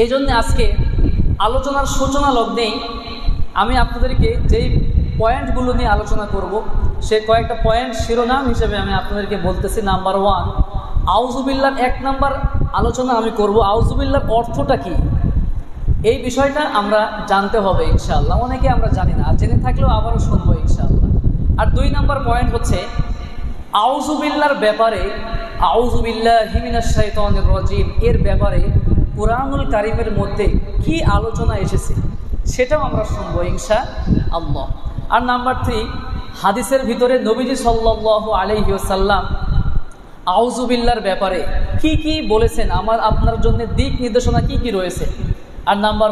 এই জন্য আজকে আলোচনার সূচনা লগ্নেই আমি আপনাদেরকে যেই পয়েন্টগুলো নিয়ে আলোচনা করব সে কয়েকটা পয়েন্ট শিরোনাম হিসেবে আমি আপনাদেরকে বলতেছি। নাম্বার 1, আউযুবিল্লাহর 1 নাম্বার আলোচনা আমি করব আউযুবিল্লাহর অর্থটা কি। এই বিষয়টা আমরা জানতে হবে ইনশাআল্লাহ। অনেকে আমরা জানি না, জেনে থাকলেও আবারও শুনবো ইনশাআল্লাহ। আর 2 নাম্বার পয়েন্ট হচ্ছে আউযুবিল্লাহর ব্যাপারে, আউযুবিল্লাহি মিনাশ শাইতানির রাজিম এর ব্যাপারে কুরআনুল কারীমের মধ্যে কি আলোচনা এসেছে সেটাও আমরা শুনবো ইনশাআল্লাহ। আর নাম্বার 3, হাদিসের ভিতরে নবীজি সাল্লাল্লাহু আলাইহি ওয়াসাল্লাম আউযুবিল্লাহর ব্যাপারে কি কি বলেছেন, আমার আপনার জন্য দিক নির্দেশনা কি কি রয়েছে। আর নাম্বার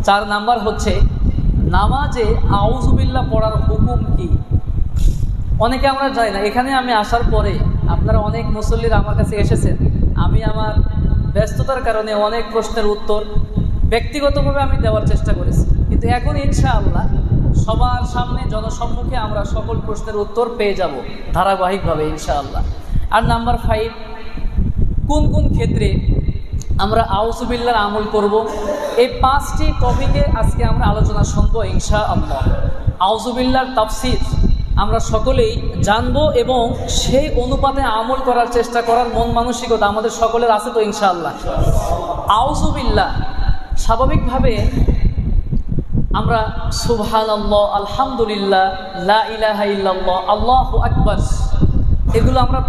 4 নাম্বার হচ্ছে নামাজে আউযুবিল্লাহ পড়ার হুকুম কি। অনেকে আমরা জানি না। এখানে আমি আসার পরে আপনারা অনেক মুসল্লিরা আমার কাছে এসেছেন, আমি আমার ব্যস্ততার কারণে অনেক প্রশ্নের উত্তর ব্যক্তিগতভাবে আমি দেওয়ার চেষ্টা করেছি, কিন্তু এখন ইনশাআল্লাহ সবার সামনে জনসম্মুখে আমরা সকল প্রশ্নের উত্তর পেয়ে যাব ধারাবাহিকভাবে ইনশাআল্লাহ। আর নাম্বার 5, কোন কোন ক্ষেত্রে আমরা আউযুবিল্লাহর আমল করব, এই 5টি টপিকে আজকে আমরা আলোচনা শুনবো ইনশাআল্লাহ। আউযুবিল্লাহর তাফসীর আমরা সকলেই জানবো এবং সেই অনুপাতে আমল করার চেষ্টা করার মন মানসিকতা আমাদের সকলের আছে তো ইনশাআল্লাহ। আউযুবিল্লাহ স্বাভাবিকভাবে আমরা সুবহানাল্লাহ, আলহামদুলিল্লাহ, লা ইলাহা ইল্লাল্লাহ, আল্লাহু আকবার এগুলো আমরা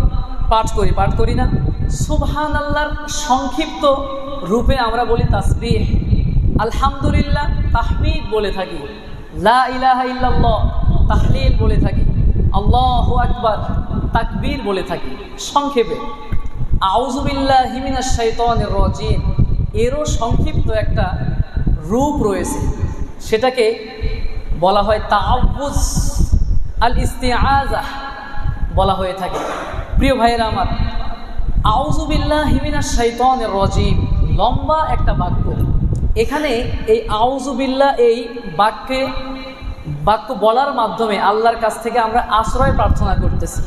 পাঠ করি না। সুবহানাল্লাহর সংক্ষিপ্ত রূপে আমরা বলি তাসবিহ, আলহামদুলিল্লাহ তাহমিদ বলে থাকি, লা ইলাহা ইল্লাল্লাহ তাহলিল বলে থাকি, আল্লাহু আকবার তাকবীর বলে থাকি। সংক্ষেপে আউযুবিল্লাহি মিনাশ শাইতানির রাজিম এরও সংক্ষিপ্ত একটা রূপ রয়েছে, সেটাকে বলা হয় তাআউযুজ আল ইস্তিআযা বলা হয়ে থাকে। প্রিয় ভাইয়েরা আমার, আউযুবিল্লাহি মিনাশ শাইতানির রাজিম লম্বা একটা বাক্য। এখানে এই আউযুবিল্লাহ এই বাক্য বলার মাধ্যমে আল্লাহর কাছ থেকে আমরা আশ্রয় প্রার্থনা করতেছি।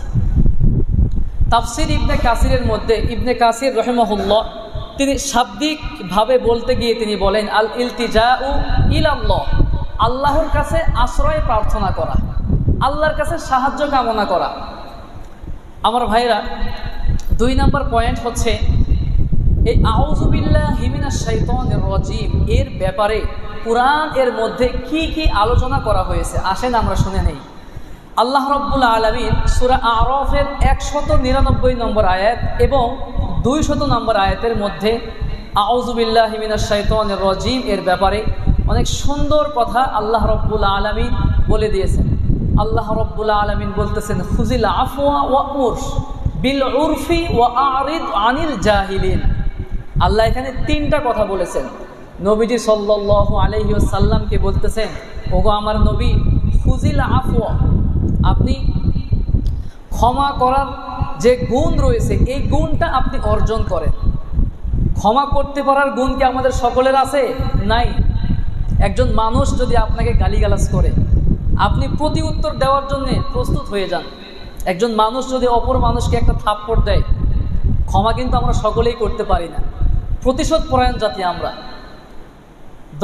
তাফসীর ইবনে কাসিরের মধ্যে ইবনে কাসির রাহিমাহুল্লাহ তিনি শাব্দিকভাবে বলতে গিয়ে তিনি বলেন আল ইলতিজাউ ইলাল্লাহ, আল্লাহর কাছে আশ্রয় প্রার্থনা করা, আল্লাহর কাছে সাহায্য কামনা করা। আমার ভাইরা, 2 নাম্বার পয়েন্ট হচ্ছে এই আউযুবিল্লাহি মিনাশ শাইতানির রাজিম এর ব্যাপারে কুরআন এর মধ্যে কি কি আলোচনা করা হয়েছে আসেন আমরা শুনে নেই। আল্লাহ রাব্বুল আলামিন সূরা আরাফের 199 নম্বর আয়াত এবং 200 নম্বর আয়াতের মধ্যে আউযুবিল্লাহি মিনাশ শাইতানির রাজিম এর ব্যাপারে অনেক সুন্দর কথা আল্লাহ রাব্বুল আলামিন বলে দিয়েছেন। আল্লাহ রাব্বুল আলামিন বলতেছেন খুযিল আফওয়া ওয়া'মুর বিল উরফি ওয়া আ'রিদ আনিল জাহিলিন। আল্লাহ এখানে 3টা কথা বলেছেন। নবীজি সাল্লাল্লাহু আলাইহি ওয়াসাল্লামকে বলতেছেন, ওগো আমার নবী, খুযিল আফওয়া, আপনি ক্ষমা করার যে গুণ রয়েছে এই গুণটা আপনি অর্জন করেন। ক্ষমা করতে পারার গুণ কি আমাদের সকলের আছে? নাই। একজন মানুষ যদি আপনাকে গালিগালাজ করে আপনি প্রতি উত্তর দেওয়ার জন্য প্রস্তুত হয়ে যান। একজন মানুষ যদি অপর মানুষকে একটা থাপ্পড় দেয়, ক্ষমা কিন্তু আমরা সকলেই করতে পারি না। প্রতিশোধ পরায়ণ জাতি আমরা।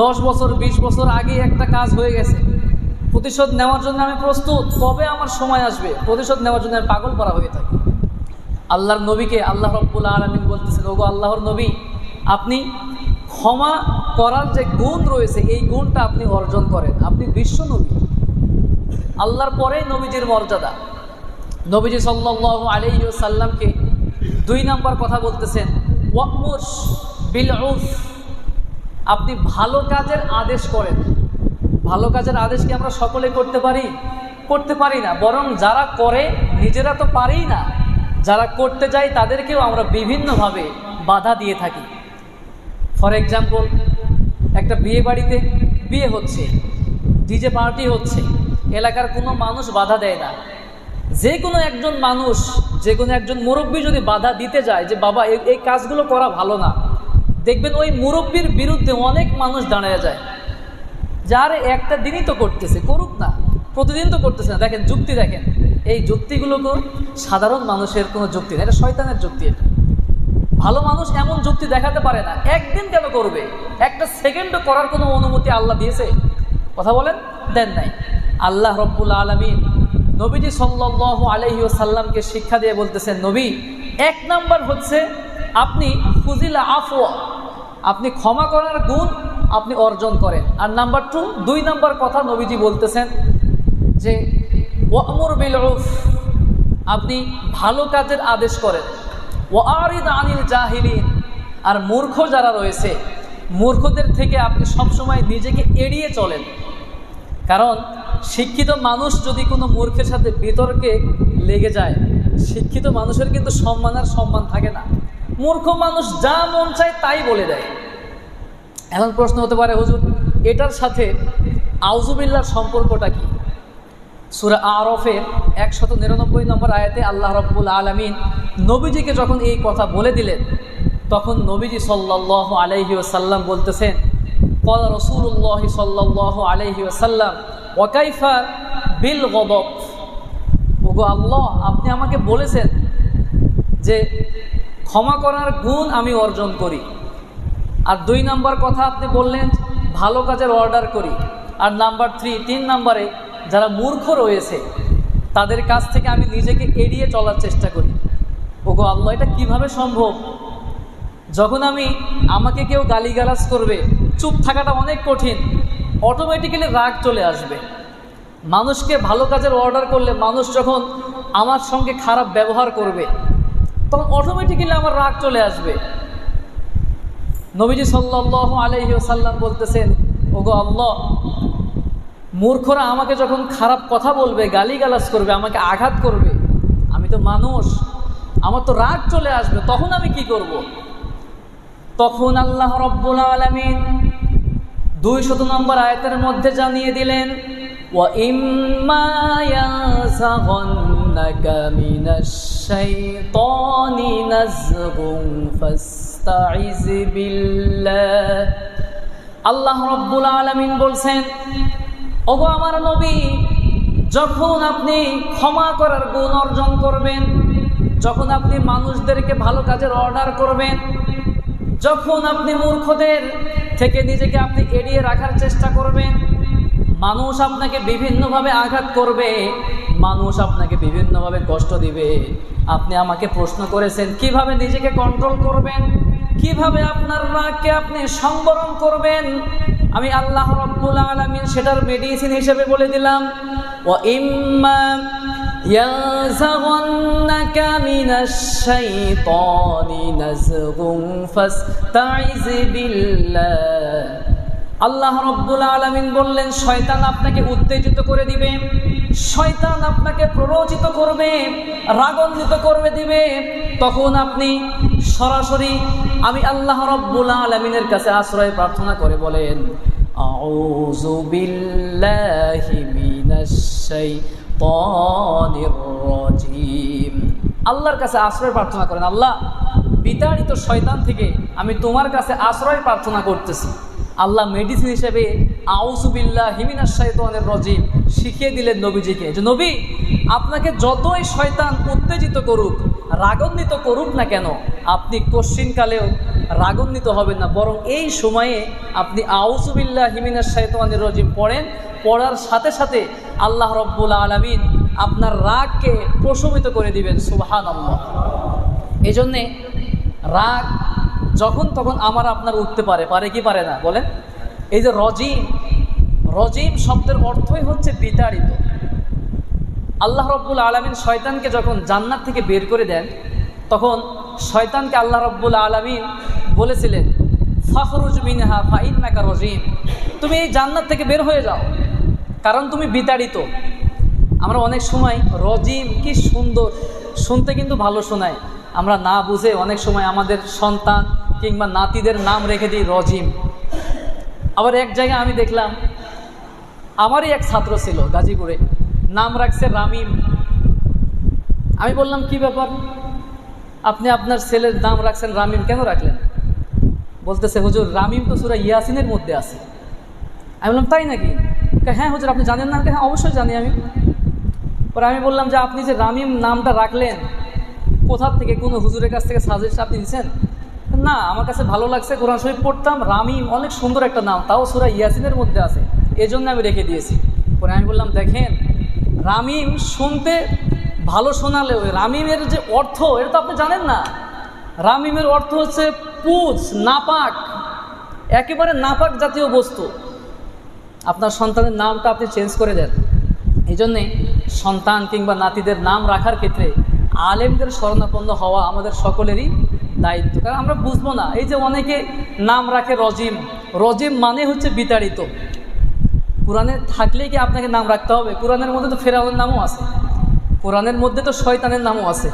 10 বছর 20 বছর আগে একটা কাজ হয়ে গেছে, প্রতিশোধ নেওয়ার জন্য আমি প্রস্তুত, কবে আমার সময় আসবে প্রতিশোধ নেওয়ার জন্য আমি পাগল করা হয়ে থাকি। আল্লাহর নবীকে আল্লাহ রাব্বুল আলামিন বলতেছেন, ওগো আল্লাহর নবী, আপনি ক্ষমা করার যে গুণ রয়েছে এই গুণটা আপনি অর্জন করেন। আপনি বিশ্ব নবী, আল্লাহর পরেই নবীজির মর্যাদা। নবীজি সাল্লাল্লাহু আলাইহি ওয়াসাল্লামকে 2 নাম্বার কথা বলতেছেন ওয়া'মুর বিল উরফ, আপনি ভালো কাজের আদেশ করেন। ভালো কাজের আদেশ কি আমরা সকলে করতে পারি না, বরং যারা করে নিজেরা তো পারেই না, যারা করতে যায় তাদেরকেও আমরা বিভিন্নভাবে বাধা দিয়ে থাকি। ফর এক্সাম্পল, একটা বিয়ে বাড়িতে বিয়ে হচ্ছে, ডিজে পার্টি হচ্ছে, এলাকার কোনো মানুষ বাধা দেয় না। যে কোনো একজন মানুষ, যে কোনো একজন মুরব্বী যদি বাধা দিতে যায় যে বাবা এই কাজগুলো করা ভালো না, দেখবেন ওই মুরব্বীর বিরুদ্ধে অনেক মানুষ দাঁড়ায় যায়, যার একটা দিনই তো করতেছে, করুক না, প্রতিদিন তো করতেছে না। দেখেন যুক্তি, দেখেন এই যুক্তিগুলো সাধারণ মানুষের কোনো যুক্তি না, এটা শয়তানের যুক্তি। এটা ভালো মানুষ এমন যুক্তি দেখাতে পারে না, একদিন কেন করবে, একটা সেকেন্ডও করার কোনো অনুমতি আল্লাহ দিয়েছে? কথা বলেন, দেন নাই। আল্লাহ রব্বুল আলামিন নবীজি সাল্লাল্লাহু আলাইহি ওয়াসাল্লামকে শিক্ষা দিয়ে বলতেছেন, নবী, এক নাম্বার হচ্ছে আপনি ফুজিলা আফওয়া, আপনি ক্ষমা করার গুণ আপনি অর্জন করেন। আর নাম্বার 2, 2 নাম্বার কথা নবীজি বলতেছেন যে ওয়ামুর বিল উরফ, আপনি ভালো কাজের আদেশ করেন। ওয়ারিদ আনিল জাহিলিন, আর মূর্খ যারা রয়েছে মূর্খদের থেকে আপনি সবসময় নিজেকে এড়িয়ে চলেন। কারণ শিক্ষিত মানুষ যদি কোনো মূর্খের সাথে বিতর্কে লেগে যায়, শিক্ষিত মানুষের কিন্তু সম্মান আর সম্মান থাকে না। মূর্খ মানুষ যা মন চায় তাই বলে দেয়। এখন প্রশ্ন হতে পারে, হুজুর এটার সাথে আউযুবিল্লাহর সম্পর্কটা কি? সূরা আরাফের 199 নম্বর আয়াতে আল্লাহ রাব্বুল আলামিন নবীজিকে যখন এই কথা বলে দিলেন, তখন নবীজি সাল্লাল্লাহু আলাইহি ওয়াসাল্লাম বলতেছেন, ক্বালা রাসূলুল্লাহ সাল্লাল্লাহু আলাইহি ওয়াসাল্লাম ওয়া কাইফা বিল গদব, ওগো আল্লাহ, আপনি আমাকে বলেছেন যে ক্ষমা করার গুণ আমি অর্জন করি, আর 2 নাম্বার কথা আপনি বললেন ভালো কাজের অর্ডার করি, আর নাম্বার 3 নম্বরে যারা মূর্খ রয়েছে তাদের কাছ থেকে আমি নিজেকে এড়িয়ে চলার চেষ্টা করি। ওগো আল্লাহ, এটা কিভাবে সম্ভব? যখন আমাকে কেউ গালিগালাজ করবে, চুপ থাকাটা অনেক কঠিন, অটোমেটিক্যালি রাগ চলে আসবে। মানুষকে ভালো কাজের অর্ডার করলে মানুষ যখন আমার সঙ্গে খারাপ ব্যবহার করবে তখন অটোমেটিক্যালি আমার রাগ চলে আসবে। নবীজি সাল্লাল্লাহু আলাইহি ওয়াসাল্লাম বলতেছেন, ওগো আল্লাহ, মূর্খরা আমাকে যখন খারাপ কথা বলবে, গালিগালাজ করবে, আমাকে আঘাত করবে, আমি তো মানুষ, আমার তো রাগ চলে আসবে, তখন আমি কি করব? তখন আল্লাহ রাব্বুল আলামিন 200 নম্বর আয়াতের মধ্যে জানিয়ে দিলেন, ওয়া ইম্মা ইয়ানসাগান্নাকা মিনাশ শাইতানি নাযগুন ফাস্তাইজ বিল্লাহ। আল্লাহ রাব্বুল আলামিন বলছেন, ওগো আমার নবী, যখন আপনি ক্ষমা করার গুণ অর্জন করবেন, যখন আপনি মানুষদেরকে ভালো কাজের অর্ডার করবেন, যখন আপনি মূর্খদের থেকে নিজেকে আপনি এড়িয়ে রাখার চেষ্টা করবেন, মানুষ আপনাকে বিভিন্নভাবে আঘাত করবে, মানুষ আপনাকে বিভিন্নভাবে কষ্ট দিবে, আপনি আমাকে প্রশ্ন করেছেন কিভাবে নিজেকে কন্ট্রোল করবেন, কিভাবে আপনার রাগকে আপনি সংবরণ করবেন। আমি আল্লাহ রাব্বুল আলামিন সেটার মেডিসিন হিসেবে বলে দিলাম, ওয়া ইম্মা ইয়ানসাগান্নাকা মিনাশ শাইতানি নাযগুন ফাস্তাইজ বিল্লাহ। আল্লাহ রাব্বুল আলামিন বললেন, শয়তান আপনাকে উত্তেজিত করে দিবে, শয়তান আপনাকে প্ররোচিত করবে, রাগান্বিত করে দিবে, তখন আপনি সরাসরি আমি আল্লাহ রাব্বুল আলামিনের কাছে আশ্রয় প্রার্থনা করে বলেন, আউযু বিল্লাহি মিনাশ শাইতানির রাজীম। আল্লাহর কাছে আশ্রয় প্রার্থনা করেন, আল্লাহ, বিতাড়িত শয়তান থেকে আমি তোমার কাছে আশ্রয় প্রার্থনা করতেছি। আল্লাহ মেডিসিন হিসেবে আউযু বিল্লাহি মিনাশ শাইতানির রাজীম শিখিয়ে দিলেন নবীজিকে, যে নবী, আপনাকে যতই শয়তান উত্তেজিত করুক, রাগান্বিত করুক না কেন, আপনি কশ্চিনকালেও রাগান্বিত হবেন না, বরং এই সময়ে আপনি আউযু বিল্লাহি মিনাশ শাইতানির রাজীম পড়েন, পড়ার সাথে সাথে আল্লাহ রাব্বুল আলামিন আপনার রাগকে প্রশমিত করে দিবেন। সুবহানাল্লাহ। এই জন্যে রাগ যখন তখন আমার আপনার উঠতে পারে, পারে কি পারে না বলেন? এই যে রজিম, রজিম শব্দের অর্থই হচ্ছে বিতাড়িত। আল্লাহ রাব্বুল আলামিন শয়তানকে যখন জান্নাত থেকে বের করে দেন, তখন শয়তানকে আল্লাহ রাব্বুল আলামিন বলেছিলেন, ফাখরুজ মিনহা ফাইন্নাকা রজিম, তুমি এই জান্নাত থেকে বের হয়ে যাও, কারণ তুমি বিতাড়িত। আমরা অনেক সময় রজিম কি সুন্দর, শুনতে কিন্তু ভালো শোনায়, আমরা না বুঝে অনেক সময় আমাদের সন্তান কিংবা নাতিদের নাম রেখে দিই রজিম। আবার এক জায়গায় আমি দেখলাম, আমারই এক ছাত্র ছিল গাজীপুরে, নাম রাখছে রামিম। আমি বললাম, কি ব্যাপার, আপনি আপনার ছেলের নাম রাখছেন রামিম, কেন রাখলেন? বলতেছে, হুজুর, রামিম তো সূরা ইয়াসিনের মধ্যে আছে। আমি বললাম, তাই নাকি? হ্যাঁ হুজুর, আপনি জানেন না? হ্যাঁ, অবশ্যই জানি আমি। পরে আমি বললাম যে আপনি যে রামিম নামটা রাখলেন, কোথা থেকে, কোনো হুজুরের কাছ থেকে সাজেস্ট আপনি দিচ্ছেন? না, আমার কাছে ভালো লাগছে, কোরআন শরীফ পড়তাম, রামিম অনেক সুন্দর একটা নাম, তাও সূরা ইয়াসিনের মধ্যে আছে, এজন্য আমি রেখে দিয়েছি। পরে আমি বললাম, দেখেন রামিম শুনতে ভালো শোনালেও রামিমের যে অর্থ এটা তো আপনি জানেন না। রামিমের অর্থ হচ্ছে পুজ, নাপাক, একেবারে নাপাক জাতীয় বস্তু। আপনার সন্তানের নামটা আপনি চেঞ্জ করে দেন। এই জন্যে সন্তান কিংবা নাতিদের নাম রাখার ক্ষেত্রে আলেমদের শরণাপন্ন হওয়া আমাদের সকলেরই দায়িত্ব। কারণ আমরা বুঝবো না, এই যে অনেকে নাম রাখে রজিম, রজিম মানে হচ্ছে বিতাড়িত। কোরআনে থাকলেই কি আপনাকে নাম রাখতে হবে? কোরআনের মধ্যে তো ফেরাউনের নামও আছে, কোরআনের মধ্যে তো শয়তানের নামও আছে।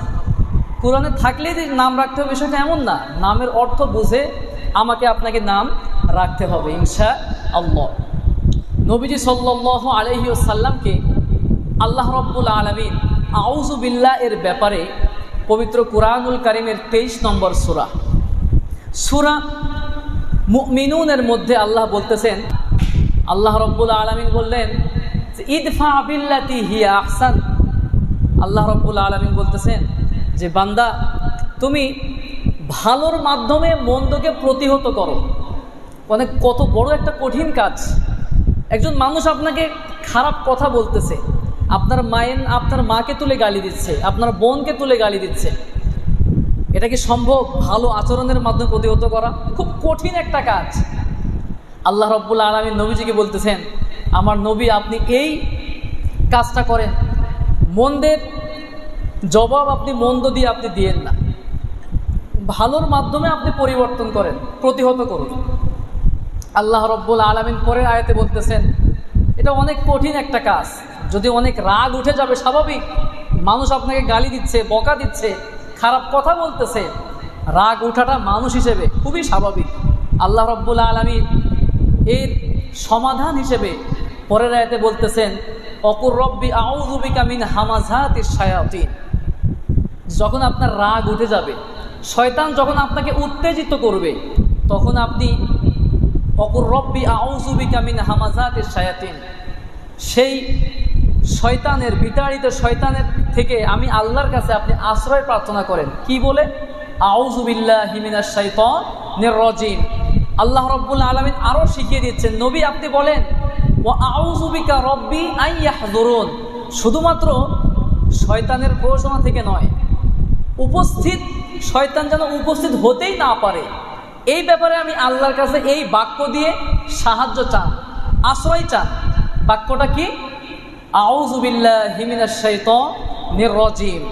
কোরআনে থাকলেই যে নাম রাখতে হবে বিষয়টা এমন না। নামের অর্থ বুঝে আমাকে আপনাকে নাম রাখতে হবে ইনশাআল্লাহ। নবীজি সাল্লাল্লাহু আলাইহি ওয়াসাল্লামকে আল্লাহ রাব্বুল আলামিন আউযু বিল্লাহ এর ব্যাপারে পবিত্র কুরআনুল কারীমের 23 নম্বর সূরা মুমিনুনের মধ্যে আল্লাহ বলতেছেন, আল্লাহ রাব্বুল আলামিন বললেন যে ইদফা বিল্লাতি হিয়া আহসান। আল্লাহ রাব্বুল আলামিন বলতেছেন যে বান্দা, তুমি ভালোর মাধ্যমে মন্দকে প্রতিহত করো। মানে কত বড় একটা কঠিন কাজ। একজন মানুষ আপনাকে খারাপ কথা বলতেছে, আপনার মাকে তুলে গালি দিচ্ছে, আপনার বোনকে তুলে গালি দিচ্ছে, এটা কি সম্ভব ভালো আচরণের মাধ্যমে প্রতিহত করা? খুব কঠিন একটা কাজ। আল্লাহ রাব্বুল আলামিন নবীজিকে বলতেছেন, আমার নবী আপনি এই কাজটা করেন, মন্দের জবাব আপনি মন্দ দিয়ে আপনি দিয়েন না, ভালোর মাধ্যমে আপনি পরিবর্তন করেন, প্রতিহত করুন। আল্লাহ রাব্বুল আলামিন পরের আয়াতে বলতেছেন, এটা অনেক কঠিন একটা কাজ। যদি অনেক রাগ উঠে যাবে, স্বাভাবিক, মানুষ আপনাকে গালি দিচ্ছে, বকা দিচ্ছে, খারাপ কথা বলতেছে, রাগ উঠাটা মানুষ হিসেবে খুবই স্বাভাবিক। আল্লাহ রাব্বুল আলামিন এর সমাধান হিসেবে পরের আয়াতে বলতেছেন, অকুর রব্বি আউযু বিকা মিন হামাযাতিশ শায়াতিন। যখন আপনার রাগ উঠে যাবে, শয়তান যখন আপনাকে উত্তেজিত করবে, তখন আপনি অকুর রব্বি আউযু বিকা মিন হামাযাতিশ শায়াতিন, সেই শয়তানের, বিতাড়িত শয়তানের থেকে আমি আল্লাহর কাছে আপনি আশ্রয় প্রার্থনা করেন। কি বলে? আউযু বিল্লাহি মিনাশ শাইতানির রাজিম। আল্লাহ রাব্বুল আলামিন আরও শিখিয়ে দিচ্ছেন, নবী আপনি বলেন ওয়া আউযু বিকা রব্বি আন ইয়াহযুরুন। শুধুমাত্র শয়তানের প্ররোচনা থেকে নয়, উপস্থিত শয়তান যেন উপস্থিত হতেই না পারে, এই ব্যাপারে আমি আল্লাহর কাছে এই বাক্য দিয়ে সাহায্য চান, আশ্রয় চান। বাক্যটা কি? আউযু বিল্লাহি মিনাশ শাইতানির রাজিম।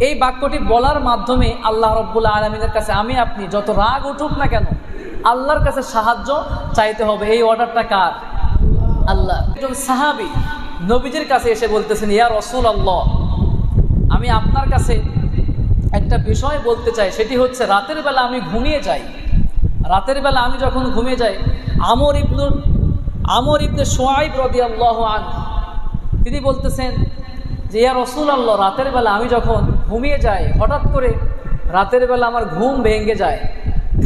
এই বাক্যটি বলার মাধ্যমে আল্লাহ রাব্বুল আলামিনের কাছে আমি আপনি যত রাগ উঠুক না কেন, আল্লাহর কাছে সাহায্য চাইতে হবে। এই অর্ডারটা কার? আল্লাহ। একজন সাহাবী নবীজির কাছে এসে বলতেছেন, ইয়া রাসূলুল্লাহ, আমি আপনার কাছে একটা বিষয় বলতে চাই, সেটি হচ্ছে রাতের বেলা আমি ঘুমিয়ে যাই। রাতের বেলা আমি যখন ঘুমিয়ে যাই, আমর ইবনে শুআইব রাদিয়াল্লাহু আনহু তিনি বলতেছেন যে ইয়া রাসূলুল্লাহ, রাতের বেলা আমি যখন ঘুমিয়ে যাই, হঠাৎ করে রাতের বেলা আমার ঘুম ভেঙে যায়,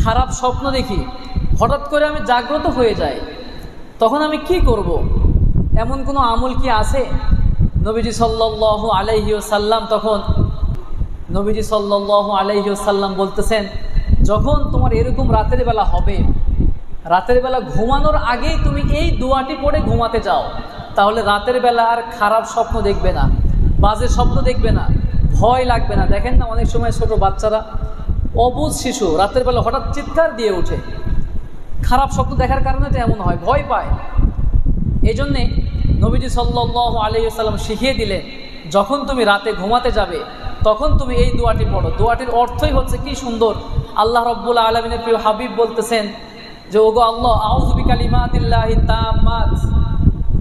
খারাপ স্বপ্ন দেখি, হঠাৎ করে আমি জাগ্রত হয়ে যাই, তখন আমি কি করব? এমন কোনো আমল কি আছে? নবীজি সাল্লাল্লাহু আলাইহি ওয়াসাল্লাম বলতেছেন, যখন তোমার এরকম রাতের বেলা হবে, রাতের বেলা ঘুমানোর আগেই তুমি এই দোয়াটি পড়ে ঘুমাতে যাও, তাহলে রাতের বেলা আর খারাপ স্বপ্ন দেখবে না, বাজে স্বপ্ন দেখবে না, ভয় লাগবে না। দেখেন না, অনেক সময় ছোট বাচ্চারা, অবুঝ শিশু রাতের বেলা হঠাৎ চিৎকার দিয়ে ওঠে, খারাপ স্বপ্ন দেখার কারণে তো এমন হয়, ভয় পায়। এই জন্যে নবীজি সাল্লাল্লাহু আলাইহি ওয়াসাল্লাম শিখিয়ে দিলেন, যখন তুমি রাতে ঘুমাতে যাবে তখন তুমি এই দোয়াটি পড়ো। দোয়াটির অর্থই হচ্ছে কি সুন্দর। আল্লাহ রাব্বুল আলামিনের প্রিয় হাবিব বলতেছেন যে ওগো আল্লাহ, আউযু বিকালিমাতিল্লাহি তাম্মাত,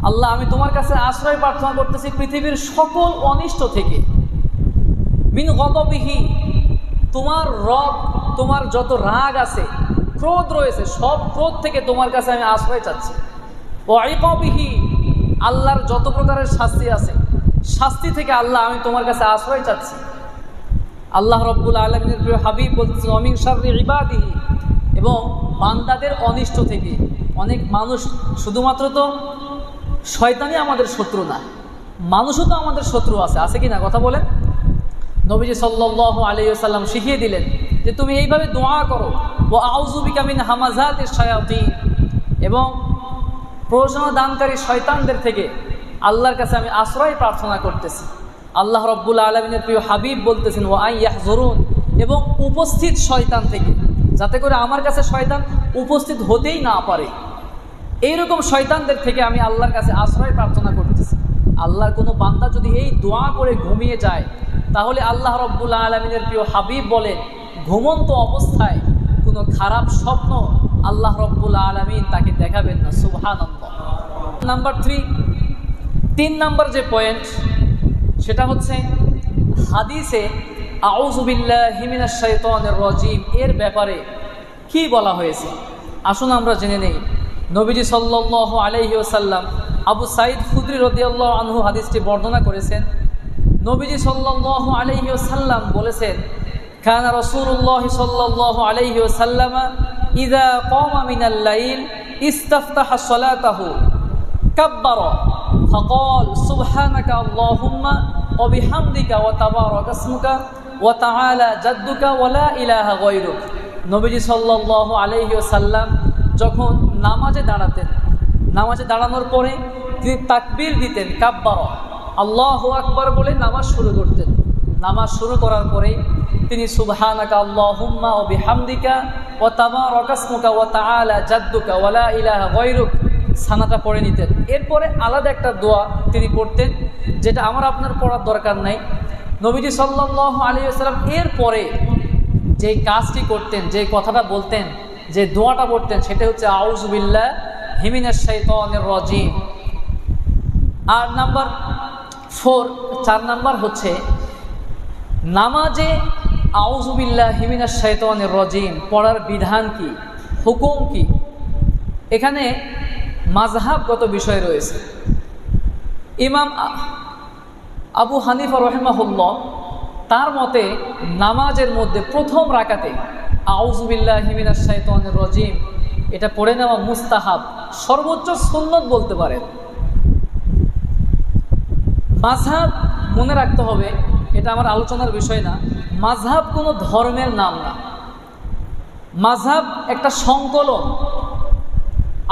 আল্লাহ আমি তোমার কাছে আশ্রয় প্রার্থনা করতেছি পৃথিবীর সকল অনিষ্ট থেকে, মিন গযবিহি, তোমার রব, তোমার যত রাগ আছে, ক্রোধ রয়েছে, সব ক্রোধ থেকে তোমার কাছে আমি আশ্রয় চাচ্ছি। ওয়া ইকাবিহি, আল্লাহর যত প্রকারের শাস্তি আছে, শাস্তি থেকে আল্লাহ আমি তোমার কাছে আশ্রয় চাচ্ছি। আল্লাহ রাব্বুল আলামিনের প্রিয় হাবিব বলতেছেন ওয়া মিন শাররি ইবাদিহি, এবং বান্দাদের অনিষ্ট থেকে। অনেক মানুষ, শুধুমাত্র তো শয়তানই আমাদের শত্রু না, মানুষও তো আমাদের শত্রু আছে কি না? কথা বলেন। নবীজি সাল্লাল্লাহু আলাইহি ওয়াসাল্লাম শিখিয়ে দিলেন যে তুমি এইভাবে দোয়া করো, ওয়া আউযু বিকা মিন হামাযাতিশ শায়াতিন, এবং প্ররোচনা দানকারী শয়তানদের থেকে আল্লাহর কাছে আমি আশ্রয় প্রার্থনা করতেছি। আল্লাহ রাব্বুল আলামিনের প্রিয় হাবিব বলতেছেন ওয়া আইয়াহজুরুন, এবং উপস্থিত শয়তান থেকে, যাতে করে আমার কাছে শয়তান উপস্থিত হতেই না পারে, এইরকম শয়তানদের থেকে আমি আল্লাহর কাছে আশ্রয় প্রার্থনা করতেছি। আল্লাহর কোনো বান্দা যদি এই দোয়া করে ঘুমিয়ে যায়, তাহলে আল্লাহ রাব্বুল আলামিনের প্রিয় হাবিব বলেন ঘুমন্ত অবস্থায় কোনো খারাপ স্বপ্ন আল্লাহ রাব্বুল আলামিন তাকে দেখাবেন না। সুবহানাল্লাহ। নাম্বার 3 নাম্বার যে পয়েন্ট, সেটা হচ্ছে হাদিসে আউযু বিল্লাহি মিনাশ শাইতানির রাজিম এর ব্যাপারে কি বলা হয়েছে। আসুন আমরা জেনে নেই। নবীজি সাল্লাল্লাহু আলাইহি ওয়াসাল্লাম, আবু সাঈদ খুদরি রাদিয়াল্লাহু আনহু হাদিসটি বর্ণনা করেছেন। নবীজি সাল্লাল্লাহু আলাইহি ওয়াসাল্লাম বলেছেন, কানা রাসূলুল্লাহ সাল্লাল্লাহু আলাইহি ওয়াসাল্লাম ইযা ক্বামা মিনাল লাইল ইস্তাফতাহা সালাতাহু কাব্বারা ফাকাল সুবহানাকা আল্লাহুম্মা ওয়া বিহামদিকা ওয়া তাবারাকা ইসমুকা ওয়া তাআলা জাদ্দুকা ওয়া লা ইলাহা গায়রুক। নবীজি সাল্লাল্লাহু আলাইহি ওয়াসাল্লাম যখন নামাজে দাঁড়াতেন, নামাজে দাঁড়ানোর পরে তিনি তাকবীর দিতেন, কাব্বারা, আল্লাহু আকবার বলে নামাজ শুরু করতেন। নামাজ শুরু করার পরে তিনি সুবহানাকা আল্লাহুম্মা ওয়া বিহামদিকা ওয়া তাবারাকা ইসমুকা ওয়া তাআলা জাদ্দুকা ওয়া লা ইলাহা গায়রুক সানাটা পড়ে নিতেন। এরপরে আলাদা একটা দোয়া তিনি পড়তেন, যেটা আমার আপনার পড়ার দরকার নাই। নবীজি সাল্লাল্লাহু আলাইহি ওয়াসাল্লাম এরপরে যে কাজটি করতেন, যে কথাটা বলতেন, যে দোয়াটা পড়তেন, সেটা হচ্ছে আউযু বিল্লাহি মিনাশ শাইতানির রাজিম। আর নাম্বার 4 নাম্বার হচ্ছে নামাজে আউযু বিল্লাহি মিনাশ শাইতানির রাজিম পড়ার বিধান কি, হুকুম কি। এখানে মাযহাবগত বিষয় রয়েছে। ইমাম আবু হানিফা রাহিমাহুল্লাহ তার মতে নামাজের মধ্যে প্রথম রাকাতে আউযু বিল্লাহি মিনাশ শাইতানির রাজিম এটা পড়ে নেওয়া মুস্তাহাব, সর্বোচ্চ সুন্নত বলতে পারেন। মাযহাব মনে রাখতে হবে, এটা আমার আলোচনার বিষয় না। মাযহাব কোনো ধর্মের নাম না, মাযহাব একটা সংকলন।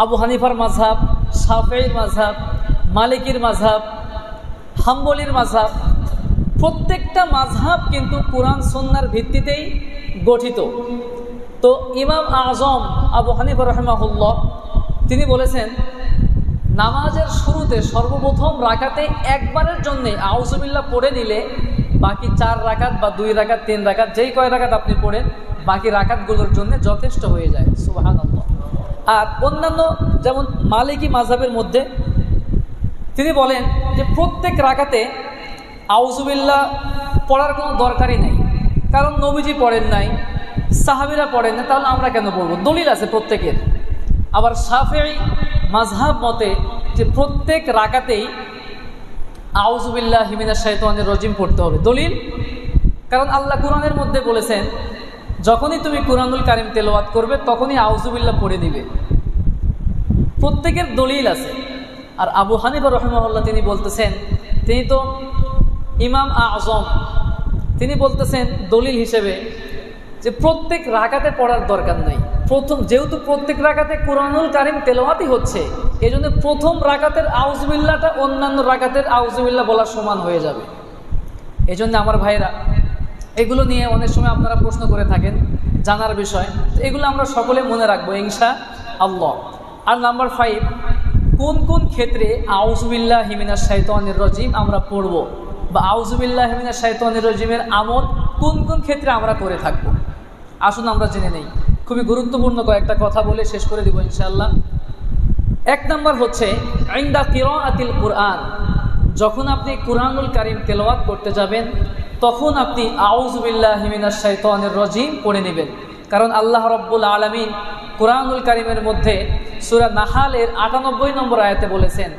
আবু হানিফার মাযহাব, শাফিঈর মাযহাব, মালিকির মাযহাব, হাম্বলির মাযহাব, প্রত্যেকটা মাযহাব কিন্তু কোরআন সুন্নাহর ভিত্তিতেই গঠিত। তো ইমাম আজম আবু হানিফা রাহিমাহুল্লাহ তিনি বলেছেন, নামাজের শুরুতে সর্বপ্রথম রাকাতে একবারের জন্য আউযু বিল্লাহ পড়ে নিলে বাকি 4 রাকাত বা 2 রাকাত 3 রাকাত যেই কয় রাকাত আপনি পড়েন, বাকি রাকাতগুলোর জন্য যথেষ্ট হয়ে যায়। সুবহানাল্লাহ। আর অন্যান্য যেমন মালিকি মাযহাবের মধ্যে তিনি বলেন যে প্রত্যেক রাকাতে আউযু বিল্লাহ পড়ার কোনো দরকারই নেই, কারণ নবীজি পড়েন নাই, সাহাবীরা পড়েন না, তাহলে আমরা কেন পড়ব, দলিল আছে প্রত্যেকের। আবার শাফিঈ মাযহাব মতে যে প্রত্যেক রাকাতেই আউযু বিল্লাহি মিনাশ শাইতানির রাজিম পড়তে হবে, দলিল, কারণ আল্লাহ কুরআনের মধ্যে বলেছেন যখনই তুমি কুরআনুল কারীম তেলাওয়াত করবে তখনই আউযু বিল্লাহ পড়ে দিবে, প্রত্যেকের দলিল আছে। আর আবু হানিফা রাহিমাহুল্লাহ তিনি বলতেছেন, তিনি তো ইমাম আজম, তিনি বলতেছেন দলিল হিসেবে যে প্রত্যেক রাকাতে পড়ার দরকার নাই। যেহেতু প্রত্যেক রাকাতে কুরআনুল কারীম তেলাওয়াতই হচ্ছে, এই জন্য প্রথম রাকাতের আউযু বিল্লাহটা অন্যান্য রাকাতের আউযু বিল্লাহ বলার সমান হয়ে যাবে। এই জন্য আমার ভাইরা, এগুলো নিয়ে অনেক সময় আপনারা প্রশ্ন করে থাকেন, জানার বিষয়, তো এগুলো আমরা সকলে মনে রাখবো ইনশাআল্লাহ। আর নাম্বার 5, কোন কোন ক্ষেত্রে আউযু বিল্লাহি মিনাশ শাইতানির রাজিম আমরা পড়ব, বা আউযু বিল্লাহি মিনাশ শাইতানির রাজিমের আমল কোন কোন ক্ষেত্রে আমরা করে থাকব। আসুন আমরা জেনে নেই। খুবই গুরুত্বপূর্ণ কয়েকটা কথা বলে শেষ করে দিব ইনশাআল্লাহ। 1 নাম্বার হচ্ছে ইনদা কিরাআতিল কুরআন, যখন আপনি কুরআনুল কারীম তেলাওয়াত করতে যাবেন তখন আপনি আউযু বিল্লাহি মিনাশ শাইতানির রাজিম পড়ে নেবেন। কারণ আল্লাহ রাব্বুল আলামিন কুরআনুল কারীমের মধ্যে সূরা নাহালের 98 নম্বর আয়াতে বলেছেন,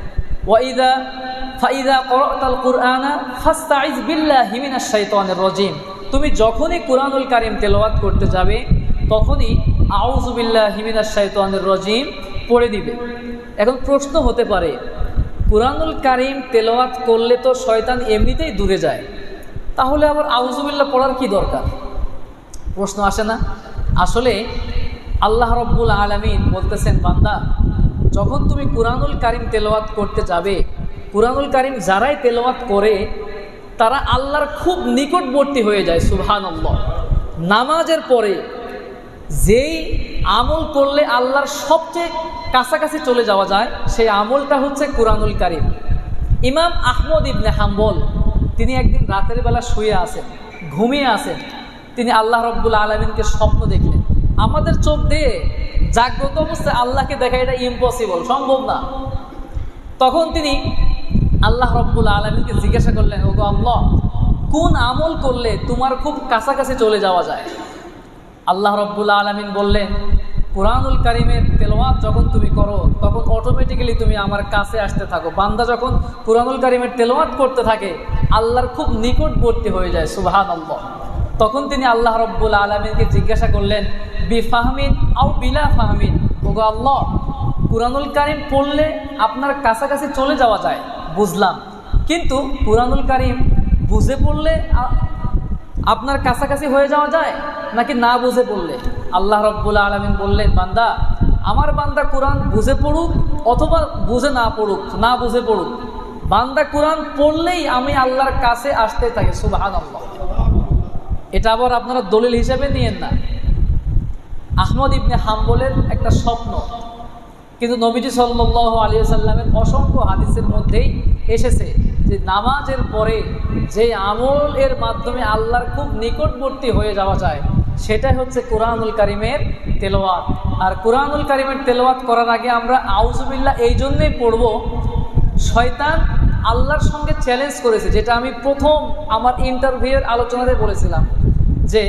ফাইদা ক্বরাতাল কুরআনা ফাস্তাইজ বিল্লাহি মিনাশ শাইতানির রাজিম, তুমি যখনই কুরআনুল কারীম তেলাওয়াত করতে যাবে তখনই আউযু বিল্লাহি মিনাশ শাইতানির রাজিম পড়ে দিবে। এখন প্রশ্ন হতে পারে, কুরআনুল কারীম তেলাওয়াত করলে তো শয়তান এমনিতেই দূরে যায়, তাহলে আবার আউযু বিল্লাহ পড়ার কি দরকার? প্রশ্ন আসে না? আসলে আল্লাহ রব্বুল আলামিন বলতেছেন, বান্দা যখন তুমি কুরআনুল কারীম তেলাওয়াত করতে যাবে, কুরআনুল কারীম যারাই তেলাওয়াত করে তারা আল্লাহর খুব নিকটবর্তী হয়ে যায়। সুবহানাল্লাহ। নামাজের পরে যেই আমল করলে আল্লাহর সবচেয়ে কাছাকাছি চলে যাওয়া যায় সেই আমলটা হচ্ছে কুরআনুল কারীম। ইমাম আহমদ ইবনে হাম্বল তিনি একদিন রাতের বেলা শুয়ে আছেন, ঘুমিয়ে আছেন। তিনি আল্লাহ রব্বুল আলামিনকে স্বপ্ন দেখলেন। আমাদের চোখ দিয়ে জাগ্রত অবস্থায় আল্লাহকে দেখা এটা ইম্পসিবল, সম্ভব না। তখন তিনি আল্লাহ রব্বুল আলামিনকে জিজ্ঞাসা করলেন, ওগো আল্লাহ, কোন আমল করলে তোমার খুব কাছাকাছি চলে যাওয়া যায়? আল্লাহ রব্বুল আলামিন বললেন, কুরআনুল কারীমের তেলাওয়াত যখন তুমি করো তখন অটোমেটিক্যালি তুমি আমার কাছে আসতে থাকো। বান্দা যখন কুরআনুল কারীমের তেলাওয়াত করতে থাকে আল্লাহর খুব নিকটবর্তী হয়ে যায়। সুবহানাল্লাহ। তখন তিনি আল্লাহ রব্বুল আলামিনকে জিজ্ঞাসা করলেন, বিফাহমিন আও বিলা ফাহমিন, ওগো আল্লাহ, কুরআনুল কারীম পড়লে আপনার কাছাকাছি চলে যাওয়া যায়, বুঝলাম, কিন্তু কুরআনুল কারীম বুঝে পড়লে আপনার কাছাকাছি হয়ে যাওয়া যায় নাকি না বুঝে পড়লে? আল্লাহ রব্বুল আলামিন বললেন, বান্দা, আমার বান্দা কোরআন বুঝে পড়ুক অথবা বুঝে না পড়ুক, না বুঝে পড়ুক, বান্দা কোরআন পড়লেই আমি আল্লাহর কাছে আসতে থাকি। সুবহানাল্লাহ। এটা আবার আপনারা দলিল হিসেবে নিয়েন না, আহমদ ইবনে হাম্বলের একটা স্বপ্ন, কিন্তু নবীজি সাল্লাল্লাহু আলাইহি ওয়াসাল্লামের অসংখ্য হাদিসের মধ্যেই এসেছে যে নামাজের পরে যে আমলের মাধ্যমে আল্লাহর খুব নিকটবর্তী হয়ে যাওয়া যায় সেটাই হচ্ছে কুরআনুল কারীমের তেলাওয়াত। আর কুরআনুল কারীমের তেলাওয়াত করার আগে আমরা আউযুবিল্লাহ এই জন্যই পড়ব, শয়তান আল্লাহর সঙ্গে চ্যালেঞ্জ করেছে, যেটা আমি প্রথম আমার ইন্টারভিউয়ের আলোচনাতে বলেছিলাম যে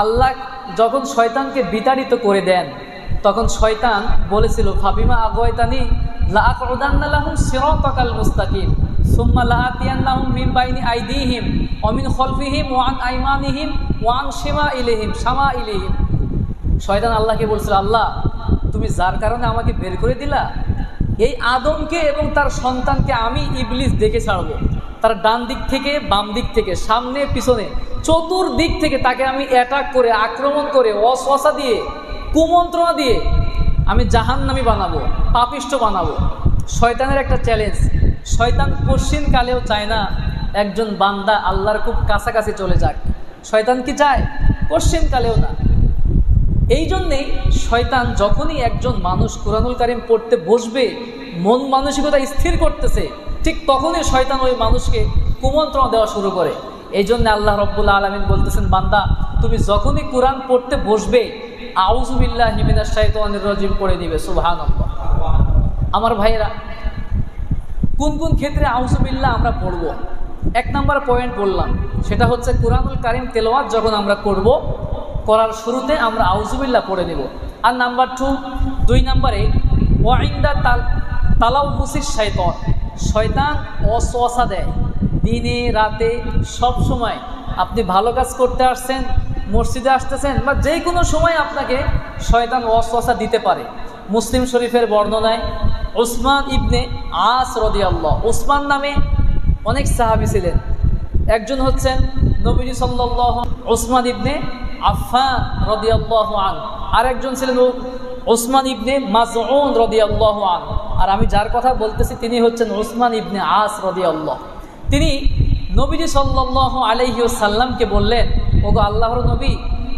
আল্লাহ যখন শয়তানকে বিতাড়িত করে দেন তখন শয়তান বলেছিল, ফাবিমা আগওয়াইতানি লাআকউদান্না লাহুম সিরাতাকাল মুস্তাকিম সুম্মা লাআতিয়ান্নাহুম মিন বাইনি আইদিহিম ওয়া মিন খালফিহিম ওয়া আন আইমানিহিম ওয়া আন শামাইলিহিম। শয়তান আল্লাহকে বলছিল, আল্লাহ, তুমি যার কারণে আমাকে বের করে দিলা, এই আদমকে এবং তার সন্তানকে আমি ইবলিস দেখে ছাড়বো, তার ডান দিক থেকে বাম দিক থেকে সামনে পিছনে চতুর্দিক থেকে তাকে আমি অ্যাটাক করে আক্রমণ করে ওয়াসওয়াসা দিয়ে কুমন্ত্রণা দিয়ে আমি জাহান্নামী বানাবো, পাপিষ্ঠ বানাবো। শয়তানের একটা চ্যালেঞ্জ। শয়তান পশ্চিম কালেও চায় না একজন বান্দা আল্লাহর খুব কাছাকাছি চলে যাক। শয়তান কি চায়? পশ্চিম কালেও না। এই জন্যেই শয়তান যখনই একজন মানুষ কুরআনুল কারীম পড়তে বসবে, মন মানসিকতা স্থির করতেছে, ঠিক তখনই শয়তান ওই মানুষকে কুমন্ত্রণা দেওয়া শুরু করে। এই জন্য আল্লাহ রব্বুল আলামিন বলতেছেন, বান্দা, তুমি যখনই কুরআন পড়তে বসবে আউযু বিল্লাহি মিনাশ শাইতানির রাজিম পড়ে দিবে। সুবহানাল্লাহ। আমার ভাইয়েরা, কোন কোন ক্ষেত্রে আউযু বিল্লাহ আমরা পড়ব? এক নাম্বার পয়েন্ট বললাম, সেটা হচ্ছে কুরআনুল কারীম তেলাওয়াত যখন আমরা করব, করার শুরুতে আমরা আউযু বিল্লাহ পড়ে নেব। আর নাম্বার 2 নম্বরে ওয়াইন্দা তালাউবুসিস শাইতান, শয়তান ওয়াসওয়াসা দেয় দিনে রাতে সব সময়। আপনি ভালো কাজ করতে আসছেন, মসজিদে আসতেছেন, বা যে কোনো সময় আপনাকে শয়তান ওয়াসওয়াসা দিতে পারে। মুসলিম শরীফের বর্ণনায় উসমান ইবনে আস রাদিয়াল্লাহু, উসমান নামে অনেক সাহাবী ছিলেন। একজন হচ্ছেন নবীজি সাল্লাল্লাহু, উসমান ইবনে আফফান রাদিয়াল্লাহু আনহু, আর একজন ছিলেন উসমান ইবনে মাজউন রাদিয়াল্লাহু আনহু। আর আমি যার কথা বলতেছি তিনি হচ্ছেন উসমান ইবনে আস রাদিয়াল্লাহু। তিনি নবীজি সাল্লাল্লাহু আলাইহি ওয়াসাল্লামকে বললেন, ওগো আল্লাহর নবী,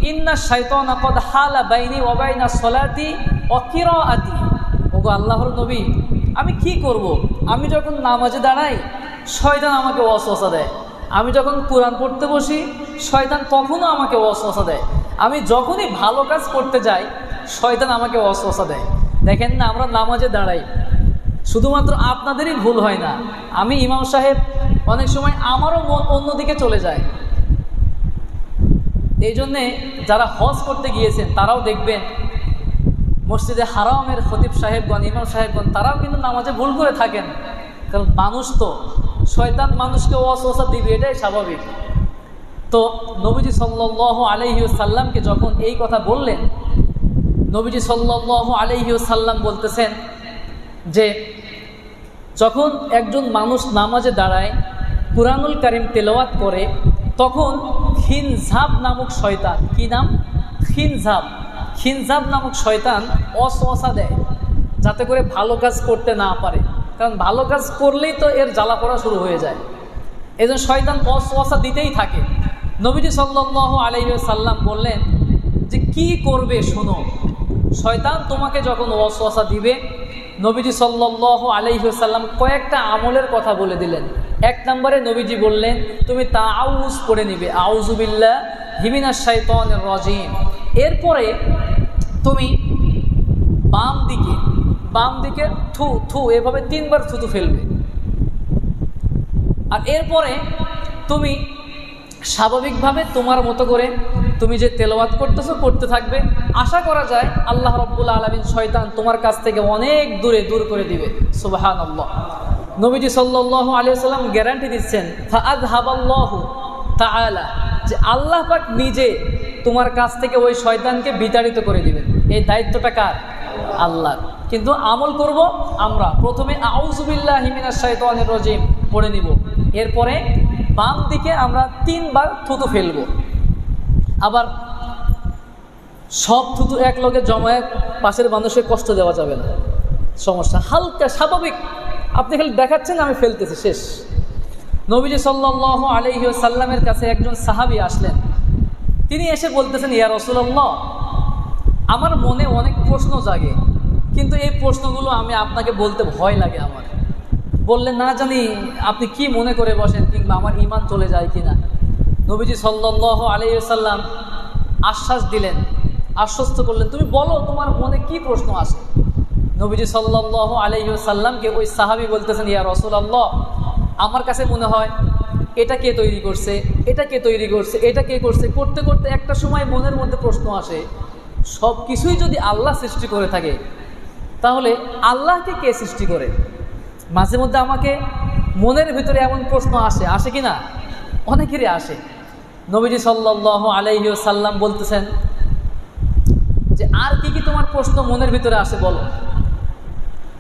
ইন্না শাইতানা ক্বাদ হালা বাইনি ওয়া বাইনা সলাতি ওয়া কিরাআতি। ওগো আল্লাহর নবী, আমি কি করব? আমি যখন নামাজে দাঁড়াই শয়তান আমাকে ওয়াসওয়াসা দেয়, আমি যখন কোরআন পড়তে বসি শয়তান তখনও আমাকে ওয়াসওয়াসা দেয়, আমি যখনই ভালো কাজ করতে যাই শয়তান আমাকে ওয়াসওয়াসা দেয়। দেখেন না, আমরা নামাজে দাঁড়াই, শুধুমাত্র আপনাদেরই ভুল হয় না, আমি ইমাম সাহেব অনেক সময় আমারও মন অন্যদিকে চলে যায়। এই জন্যে যারা হজ করতে গিয়েছেন তারাও দেখবেন মসজিদে হারামের খতিব সাহেবগণ, ইমাম সাহেবগণ, তারাও কিন্তু নামাজে ভুল করে থাকেন। কারণ মানুষ তো, শয়তান মানুষকে ওয়াসওয়াসা দিবে, এটাই স্বাভাবিক। তো নবীজি সাল্লাল্লাহু আলাইহি ওয়াসাল্লামকে যখন এই কথা বললেন, নবীজি সাল্লাল্লাহু আলাইহি ওয়াসাল্লাম বলতেছেন যে যখন একজন মানুষ নামাজে দাঁড়ায় কুরআনুল কারীম তেলাওয়াত করে, তখন খিনজাব নামক শয়তান, কি নাম? খিনজাব। খিনজাব নামক শয়তান অসওয়াসা দেয় যাতে করে ভালো কাজ করতে না পারে, কারণ ভালো কাজ করলেই তো এর জ্বালা পড়া শুরু হয়ে যায়। এই জন্য শয়তান অসওয়াসা দিতেই থাকে। নবীজি সাল্লাল্লাহু আলাইহি ওয়াসাল্লাম বললেন যে কি করবে শোনো, শয়তান তোমাকে যখন ওয়াসওয়াসা দিবে, নবীজি সাল্লাল্লাহু আলাইহি ওয়াসাল্লাম কয়েকটা আমলের কথা বলে দিলেন। এক নম্বরে নবীজি বললেন তুমি তাআউজ পড়ে নিবে, আউযু বিল্লাহি মিনাশ শাইতানির রাজিম। এরপরে তুমি বাম দিকে থু থু এভাবে 3 বার থুতু ফেলবে। আর এরপরে তুমি স্বাভাবিকভাবে তোমার মতো করে তুমি যে তেলাওয়াত করতেছো করতে থাকবে। আশা করা যায় আল্লাহ রাব্বুল আলামিন শয়তান তোমার কাছ থেকে অনেক দূর করে দিবে। সুবহানাল্লাহ। নবীজি সাল্লাল্লাহু আলাইহি ওয়াসাল্লাম গ্যারান্টি দিচ্ছেন ফাআযহাবাল্লাহু তাআলা, যে আল্লাহ পাক নিজে তোমার কাছ থেকে ওই শয়তানকে বিতাড়িত করে দিবেন। এই দায়িত্বটা কার? আল্লাহর। কিন্তু আমল করব আমরা প্রথমে আউযু বিল্লাহি মিনাশ শাইতানির রাজিম পড়ে নিব, এরপরে বাম দিকে আমরা 3 বার থুতু ফেলবো। আবার সব থুতু এক লগে জমায়ে পাশের মানুষকে কষ্ট দেওয়া যাবে না, সমস্যা। হালকা স্বাভাবিক, আপনি খালি দেখাচ্ছেন আমি ফেলতেছি, শেষ। নবীজি সাল্লাল্লাহু আলাইহি ওয়াসাল্লামের কাছে একজন সাহাবী আসলেন। তিনি এসে বলতেছেন ইয়া রাসূলুল্লাহ, আমার মনে অনেক প্রশ্ন জাগে, কিন্তু এই প্রশ্নগুলো আমি আপনাকে বলতে ভয় লাগে আমার। বললেন না জানি আপনি কি মনে করে বসেন, কিংবা আমার ঈমান চলে যায় কিনা। নবীজি সাল্লাল্লাহু আলাইহি ওয়াসাল্লাম আশ্বাস দিলেন, আশ্বস্ত করলেন তুমি বলো তোমার মনে কি প্রশ্ন আসে। নবীজি সাল্লাল্লাহু আলাইহি ওয়াসাল্লামকে ওই সাহাবী বলতেছেন ইয়া রাসূলুল্লাহ, আমার কাছে মনে হয় এটা কে তৈরি করছে, এটা কে তৈরি করছে, এটা কে করছে, করতে করতে একটা সময় মনের মধ্যে প্রশ্ন আসে সব কিছুই যদি আল্লাহ সৃষ্টি করে থাকে তাহলে আল্লাহকে কে সৃষ্টি করে। মাঝে মধ্যে আমাকে মনের ভিতরে এমন প্রশ্ন আসে কি না? অনেকেরই আসে। নবীজি সাল্লাল্লাহু আলাইহি ওয়াসাল্লাম বলতেছেন যে আর কি তোমার প্রশ্ন মনের ভিতরে আসে বলো।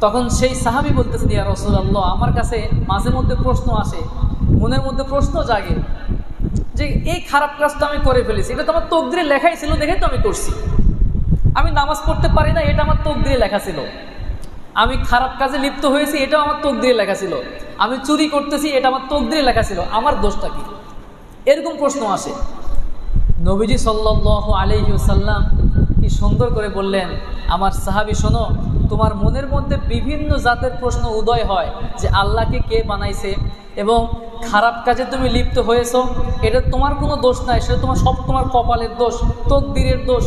তখন সেই সাহাবী বলতেছেন ইয়া রাসূলুল্লাহ, আমার কাছে মাঝে মধ্যে প্রশ্ন আসে, মনের মধ্যে প্রশ্ন জাগে যে এই খারাপ কাজটা আমি করে ফেলেছি, এটা তো আমার তকদিরে লেখাই ছিল, দেখে তো আমি করছি। আমি নামাজ পড়তে পারি না, এটা আমার তকদিরে লেখা ছিল। আমি খারাপ কাজে লিপ্ত হয়েছি, এটাও আমার তকদিরে লেখা ছিল। আমি চুরি করতেছি, এটা আমার তকদিরে লেখা ছিল, আমার দোষটা কি? এরকম প্রশ্ন আসে। নবীজি সাল্লাল্লাহু আলাইহি ওয়াসাল্লাম কি সুন্দর করে বললেন, আমার সাহাবী শোনো, তোমার মনের মধ্যে বিভিন্ন জাতের প্রশ্ন উদয় হয় যে আল্লাহকে কে বানাইছে, এবং খারাপ কাজে তুমি লিপ্ত হয়েছো, এটা তোমার কোনো দোষ নাই, সেটা তোমার কপালের দোষ, তকদিরের দোষ।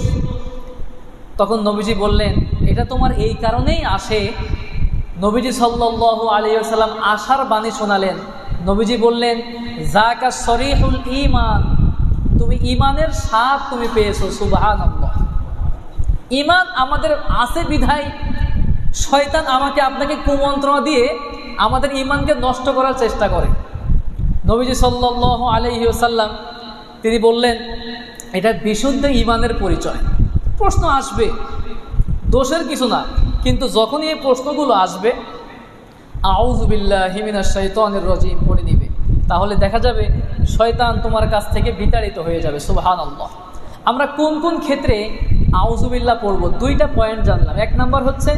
তখন নবীজি বললেন এটা তোমার এই কারণেই আসে। নবীজি সাল্লাল্লাহু আলাইহি ওয়াসাল্লাম আশার বাণী শোনালেন। নবীজি বললেন যাকা সরিহুল ঈমান, তুমি ঈমানের স্বাদ তুমি পেয়েছো। সুবহানাল্লাহ। ঈমান আমাদের আছে বিধায় শয়তান আমাকে আপনাকে কুমন্ত্রণা দিয়ে আমাদের ঈমানকে নষ্ট করার চেষ্টা করে। নবীজি সাল্লাল্লাহু আলাইহি ওয়াসাল্লাম তিনি বললেন এটা বিশুদ্ধ ঈমানের পরিচয়। প্রশ্ন আসবে, দোষের কিছু না, কিন্তু যখনই এই প্রশ্নগুলো আসবে আউযু বিল্লাহি মিনাশ শাইতানির রাজিম পড়ে নিবে, তাহলে দেখা যাবে শয়তান তোমার কাছ থেকে বিতাড়িত হয়ে যাবে। সুবহানাল্লাহ। আমরা কোন কোন ক্ষেত্রে আউযু বিল্লাহ পড়ব, 2টা পয়েন্ট জানলাম। 1 নাম্বার হচ্ছে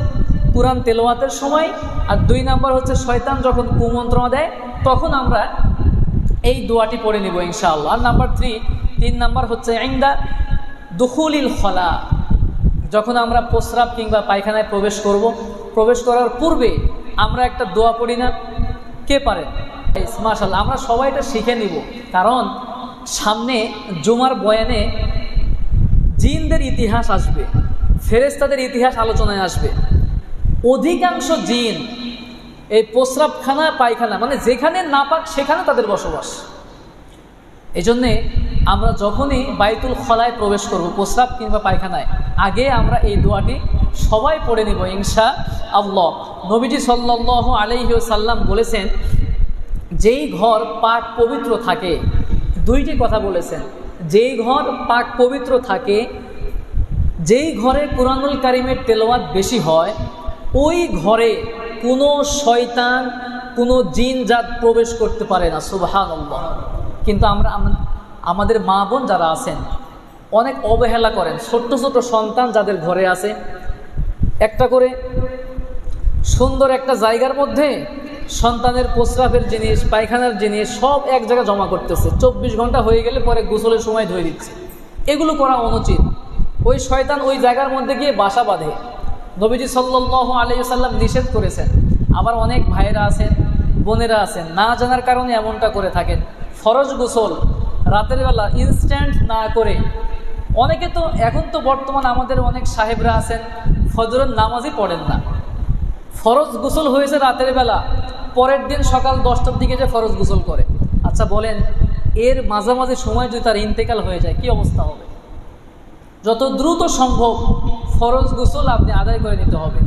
কুরআন তেলাওয়াতের সময়, আর 2 নাম্বার হচ্ছে শয়তান যখন কুমন্ত্রণা দেয় তখন আমরা এই দোয়াটি পড়ে নিব ইনশাআল্লাহ। আর নাম্বার 3 নাম্বার হচ্ছে ইনদা দুখুলিল খলা, যখন আমরা প্রস্রাব কিংবা পায়খানায় প্রবেশ করব, প্রবেশ করার পূর্বে আমরা একটা দোয়া পড়ি না? কে পারে? মাশাআল্লাহ, আমরা সবাই এটা শিখে নিব, কারণ সামনে জুমার বয়ানে জিনদের ইতিহাস আসবে, ফেরেশতাদের ইতিহাস আলোচনায় আসবে। অধিকাংশ জিন এই প্রস্রাবখানা পায়খানা মানে যেখানে নাপাক সেখানে তাদের বসবাস। এই জন্যে আমরা যখনই বাইতুল খলায় প্রবেশ করব, প্রস্রাব কিংবা পায়খানায়, আগে আমরা এই দোয়াটি সবাই পড়ে নিব ইনশাআল্লাহ। নবীজি সাল্লাল্লাহু আলাইহি ওয়াসাল্লাম বলেছেন যেই ঘর পাক পবিত্র থাকে, 2টি কথা বলেছেন, যেই ঘর পাক পবিত্র থাকে, যেই ঘরে কুরআনুল কারীমের তেলাওয়াত বেশি হয়, ওই ঘরে কোনো শয়তান কোনো জিনজাত প্রবেশ করতে পারে না। সুবহানাল্লাহ। কিন্তু আমরা আমাদের মা বোন যারা আছেন অনেক অবহেলা করেন। ছোট্ট ছোট্ট সন্তান যাদের ঘরে আছে, একটা করে সুন্দর একটা জায়গার মধ্যে সন্তানের প্রস্রাবের জিনিস, পায়খানার জিনিস সব এক জায়গায় জমা করতেছে, 24 ঘন্টা হয়ে গেলে পরে গোসলের সময় ধুয়ে দিচ্ছে। এগুলো করা অনুচিত। ওই শয়তান ওই জায়গার মধ্যে গিয়ে বাসা বাঁধে। নবীজি সাল্লাল্লাহু আলাইহি ওয়াসাল্লাম নিষেধ করেছেন। আবার অনেক ভাইয়েরা আছেন, বোনেরা আছেন, না জানার কারণে এমনটা করে থাকেন। ফরজ গোসল রাতের বেলা ইনস্ট্যান্ট না করে, অনেকে তো এখন তো বর্তমান আমাদের অনেক সাহেবরা আছেন ফজরের নামাজই পড়েন না। ফরজ গোসল হয়েছে রাতের বেলা, পরের দিন সকাল 10টার দিকে যে ফরজ গোসল করে। আচ্ছা বলেন, এর মাঝামাঝি সময় যদি তার ইন্তেকাল হয়ে যায় কি অবস্থা হবে? যত দ্রুত সম্ভব ফরজ গোসল আপনি আদায় করে নিতে হবে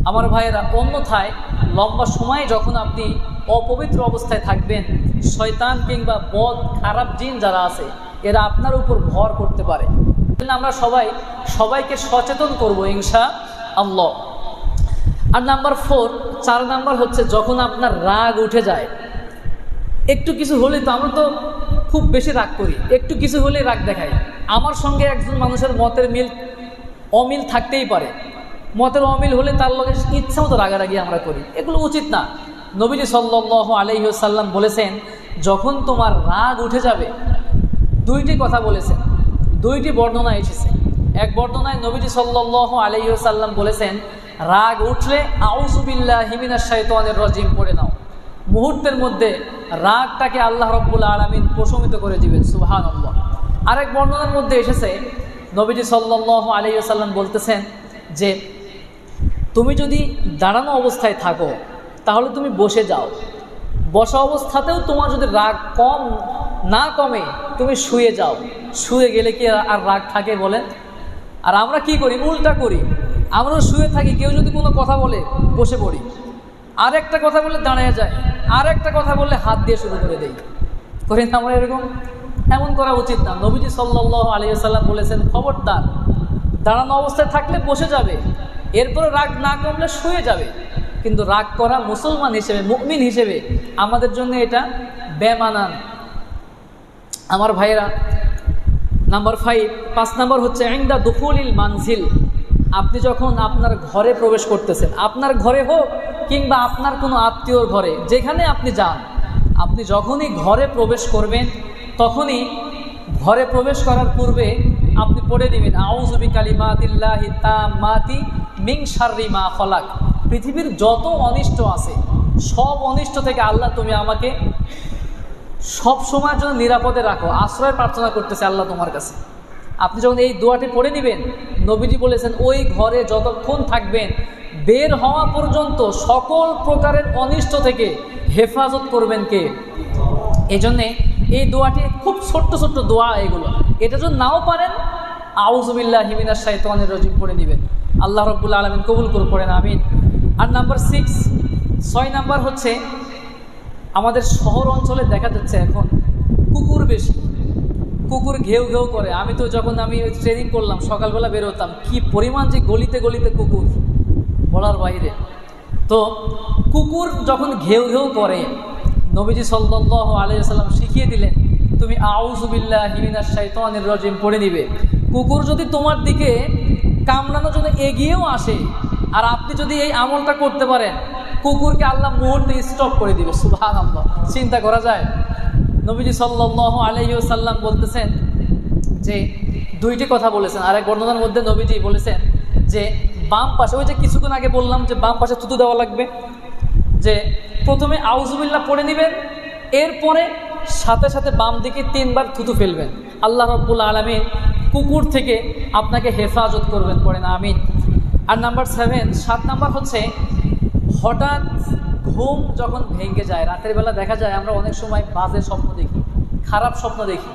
আমার ভাইয়েরা। অন্যথায় লম্বা সময় যখন আপনি অপবিত্র অবস্থায় থাকবেন, শয়তান কিংবা বদ খারাপ জিন যারা আছে এরা আপনার উপর ভর করতে পারে। আমরা সবাইকে সচেতন করব ইনশাআল্লাহ। আর নাম্বার 4, 4 নাম্বার হচ্ছে যখন আপনার রাগ উঠে যায়, একটু কিছু হলে তো আমরা তো খুব বেশি রাগ করি, একটু কিছু হলে রাগ দেখাই। আমার সঙ্গে একজন মানুষের মতের অমিল থাকতেই পারে, মতের অমিল হলে তার লগে ইচ্ছা মতো রাগারাগি আমরা করি, এগুলো উচিত না। নবীজি সাল্লাল্লাহু আলাইহি ওয়াসাল্লাম বলেছেন যখন তোমার রাগ উঠে যাবে, 2টি কথা বলেছেন, 2টি বর্ণনা এসেছে। এক বর্ণনায় নবীজি সাল্লাল্লাহু আলাইহি ওয়াসাল্লাম বলেছেন রাগ উঠলে আউযু বিল্লাহি মিনাশ শাইতানির রাজিম পড়ে নাও। মুহূর্তের মধ্যে রাগটাকে আল্লাহ রাব্বুল আলামিন প্রশমিত করে দিবেন, সুবহানাল্লাহ। আরেক বর্ণনার মধ্যে এসেছে নবীজি সাল্লাল্লাহু আলাইহি ওয়াসাল্লাম বলতেছেন যে তুমি যদি দাঁড়ানো অবস্থায় থাকো তাহলে তুমি বসে যাও, বসা অবস্থাতেও তোমার যদি রাগ না কমে তুমি শুয়ে যাও। শুয়ে গেলে কি আর রাগ থাকে বলেন? আর আমরা কি করি? উল্টা করি। আমরা শুয়ে থাকি, কেউ যদি কোনো কথা বলে বসে পড়ি, আর একটা কথা বললে দাঁড়িয়ে যায়, আর একটা কথা বললে হাত দিয়ে শুরু করে দেই, করি না আমরা এরকম? এমন করা উচিত না। নবীজি সাল্লাল্লাহু আলাইহি ওয়াসাল্লাম বলেছেন খবরদার, দাঁড়ানো অবস্থায় থাকলে বসে যাবে, এরপরে রাগ না কমলে শুয়ে যাবে। কিন্তু রাগ করা মুসলমান হিসেবে, মুমিন হিসেবে আমাদের জন্য এটা বেমানান আমার ভাইয়েরা। নাম্বার 5 নাম্বার হচ্ছে ইনদা দুখুলিল মানজিল। আপনি যখন আপনার ঘরে প্রবেশ করতেছেন, আপনার ঘরে হোক কিংবা আপনার কোনো আত্মীয়র ঘরে, যেখানে আপনি যান, আপনি যখনই ঘরে প্রবেশ করবেন তখনই ঘরে প্রবেশ করার পূর্বে আপনি পড়ে নেবেন আউযু বিকালিমাতিল্লাহি তাম্মাতি মিন শাররি মা খলাক। পৃথিবীর যত অনিষ্ট আছে সব অনিষ্ট থেকে আল্লাহ তুমি আমাকে সব সময়ের জন্য নিরাপদে রাখো, আশ্রয় প্রার্থনা করতেছে আল্লাহ তোমার কাছে। আপনি যখন এই দোয়াটি পড়ে নেবেন, নবীজি বলেছেন ওই ঘরে যতক্ষণ থাকবেন বের হওয়া পর্যন্ত সকল প্রকারের অনিষ্ট থেকে হেফাজত করবেন কে? এজন্যে এই দোয়াটি খুব ছোট্ট ছোট্ট দোয়া এগুলো। এটা যদি নাও পারেন আউযু বিল্লাহি মিনাশ শাইতানির রাজিম পড়ে নেবেন। আল্লাহ রাব্বুল আলামিন কবুল করে পড়েন, আমিন। আর নাম্বার 6 নাম্বার হচ্ছে আমাদের শহর অঞ্চলে দেখা যাচ্ছে এখন কুকুর বেশি, কুকুর ঘেউ ঘেউ করে। আমি তো যখন আমি ট্রেনিং করলাম সকালবেলা বেরোতাম, কি পরিমাণ যে গলিতে গলিতে কুকুর বলার বাইরে। তো কুকুর যখন ঘেউ ঘেউ করে, নবীজি সাল্লাল্লাহু আলাইহি ওয়াসাল্লাম শিখিয়ে দিলেন তুমি আউযু বিল্লাহি মিনাশ শাইতানির রাজিম পড়ে নিবে। কুকুর যদি তোমার দিকে কামড়ানোর জন্য এগিয়েও আসে আর আপনি যদি এই আমলটা করতে পারেন, কুকুরকে আল্লাহ মুহূর্তে স্টপ করে দিবে, সুবহানাল্লাহ। চিন্তা করা যায়? নবীজি সাল্লাল্লাহু আলাইহি ওয়াসাল্লাম বলতেছেন যে 2টি কথা বলেছেন। আরেক বর্ণনার মধ্যে নবীজি বলেছেন যে বাম পাশে, ওই যে কিছুক্ষণ আগে বললাম যে বাম পাশে থুতু দেওয়া লাগবে, যে প্রথমে আউযু বিল্লাহ পড়ে নেবেন, এরপরে সাথে সাথে বাম দিকে 3 বার থুতু ফেলবেন। আল্লাহ রাব্বুল আলামিন কুকুর থেকে আপনাকে হেফাজত করবেন, পড়েন আমিন। আর নাম্বার 7 নাম্বার হচ্ছে হঠাৎ ঘুম যখন ভেঙে যায়, রাতের বেলা দেখা যায় আমরা অনেক সময় বাজে স্বপ্ন দেখি, খারাপ স্বপ্ন দেখি,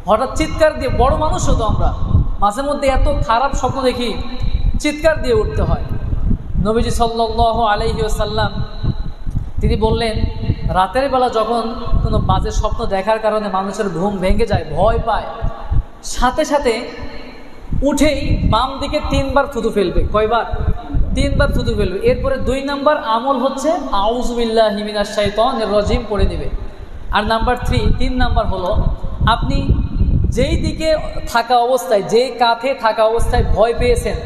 হঠাৎ চিৎকার দিয়ে, বড় মানুষও তো আমরা মাঝে মধ্যে এত খারাপ স্বপ্ন দেখি চিৎকার দিয়ে উঠতে হয়। নবীজি সাল্লাল্লাহু আলাইহি ওয়াসাল্লাম তিনি বললেন রাতের বেলা যখন কোনো বাজে স্বপ্ন দেখার কারণে মানুষের ঘুম ভেঙে যায়, ভয় পায়, সাথে সাথে উঠেই বাম দিকে 3 বার থুতু ফেলবে। কয়বার? 3 বার থুতু ফেলবে। এরপরে 2 নাম্বার আমল হচ্ছে আউযু বিল্লাহি মিনাশ শাইতানির রাজিম পড়ে নেবে। আর নাম্বার 3 নাম্বার হলো আপনি যেই দিকে থাকা অবস্থায়, যেই কাঁধে থাকা অবস্থায় ভয় পেয়েছেন,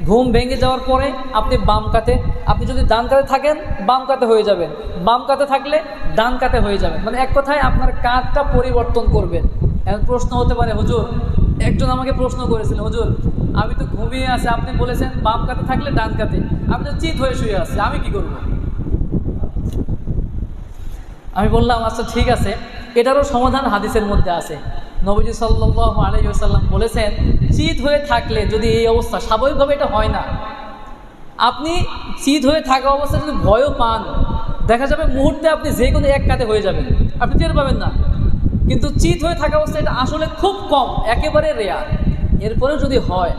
ঘুম ভেঙে যাওয়ার পরে আপনি বাম কাঁধে, আপনি যদি ডান কাঁধে থাকেন বাম কাঁধে হয়ে যাবেন, বাম কাঁধে থাকলে ডান কাঁধে হয়ে যাবেন, মানে এক কথায় আপনার কাঁধটা পরিবর্তন করবেন। এখন প্রশ্ন হতে পারে, হুজুর, একজন আমাকে প্রশ্ন করেছিলেন, হুজুর আমি তো ঘুমিয়ে আছি, আপনি বলেছেন বাম কাঁধে থাকলে ডান কাঁধে, আমি তো চিত হয়ে শুয়ে আছি, আমি কি করব? আমি বললাম আচ্ছা ঠিক আছে, এটারও সমাধান হাদিসের মধ্যে আছে। নবীজি সাল্লাল্লাহু আলাইহি ওয়াসাল্লাম বলেছেন, চিত হয়ে থাকলে যদি এই অবস্থা, স্বাভাবিকভাবে এটা হয় না, আপনি চিত হয়ে থাকা অবস্থায় যদি ভয়ও পান, দেখা যাবে মুহূর্তে আপনি যে কোনো এক কাঁধে হয়ে যাবেন, আপনি টের পাবেন না। কিন্তু চিত হয়ে থাকা অবস্থায় এটা আসলে খুব কম, একেবারে রেয়ার। এরপরেও যদি হয়,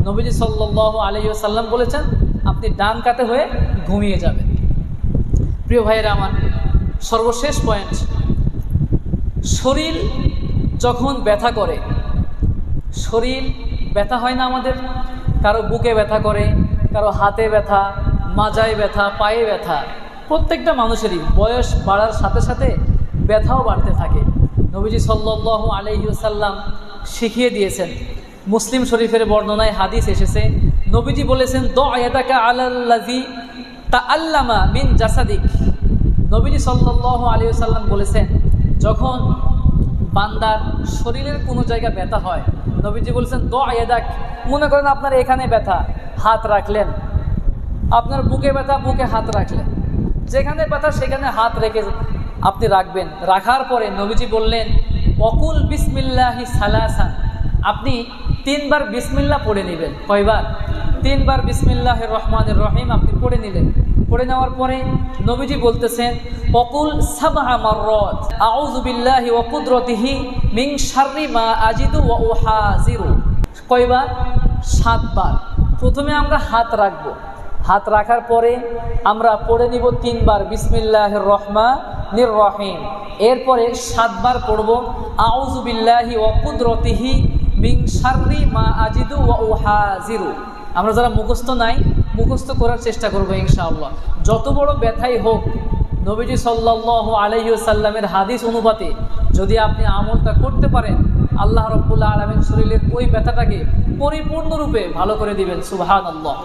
নবীজি সাল্লাল্লাহু আলাইহি ওয়াসাল্লাম বলেছেন আপনি ডান কাঁধে হয়ে ঘুমিয়ে যাবেন। প্রিয় ভাইয়েরা আমার, সর্বশেষ পয়েন্ট, শরীর যখন ব্যথা করে, শরীর ব্যথা হয় না আমাদের, কারো বুকে ব্যথা করে, কারো হাতে ব্যথা, মাজায় ব্যথা, পায়ে ব্যথা, প্রত্যেকটা মানুষেরই বয়স বাড়ার সাথে সাথে ব্যথাও বাড়তে থাকে। নবীজি সাল্লাল্লাহু আলাইহি ওয়াসাল্লাম শিখিয়ে দিয়েছেন, মুসলিম শরীফের বর্ণনায় হাদিস এসেছে, নবীজি বলেছেন দ ইয়াদাকা আলাল্লাযী তাআল্লামা মিন জাসাদিক। নবীজি সাল্লাল্লাহু আলাইহি ওয়াসাল্লাম বলেছেন, যখন বান্দার শরীরের কোনো জায়গা ব্যথা হয়, নবীজি বলেছেন দ ইয়াদাক, মনে করেন আপনার এখানে ব্যথা, হাত রাখলেন, আপনার বুকে ব্যথা, বুকে হাত রাখলেন, যেখানে ব্যথা সেখানে হাত রেখে আপনি রাখবেন। রাখার পরে নবীজি বললেন ওয়াকুল বিসমিল্লাহি সালাসান, আপনি 3 বার বিসমিল্লাহ পড়ে নেবেন। কয়বার? 3 বার বিসমিল্লাহির রহমানির রহিম আপনি পড়ে নিলেন। পড়ে নেওয়ার পরে নবীজি বলতেছেন ওয়াকুল সাবআ মাররাত আউযু বিল্লাহি ওয়া কুদরতিহি মিন শাররি মা আজিদু ওয়া উহাজিরু। কয়বার? 7 বার। প্রথমে আমরা হাত রাখবো, হাত রাখার পরে আমরা পড়ে নিব 3 বার বিসমিল্লাহির রহমানির রহিম, এরপরে 7 বার পড়ব আউযু বিল্লাহি ওয়া কুদরতিহি মিন শাররি মা আজিদু ওয়া উহাজিরু। আমরা যারা মুখস্থ নাই, মুখস্থ করার চেষ্টা করবো ইনশাআল্লাহ। যত বড় ব্যথাই হোক, নবীজি সাল্লাল্লাহু আলাইহি ওয়াসাল্লামের হাদিস অনুপাতে যদি আপনি আমলটা করতে পারেন, আল্লাহ রাব্বুল আলামিন শরীরের ওই ব্যথাটাকে পরিপূর্ণরূপে ভালো করে দিবেন। সুবহানাল্লাহ।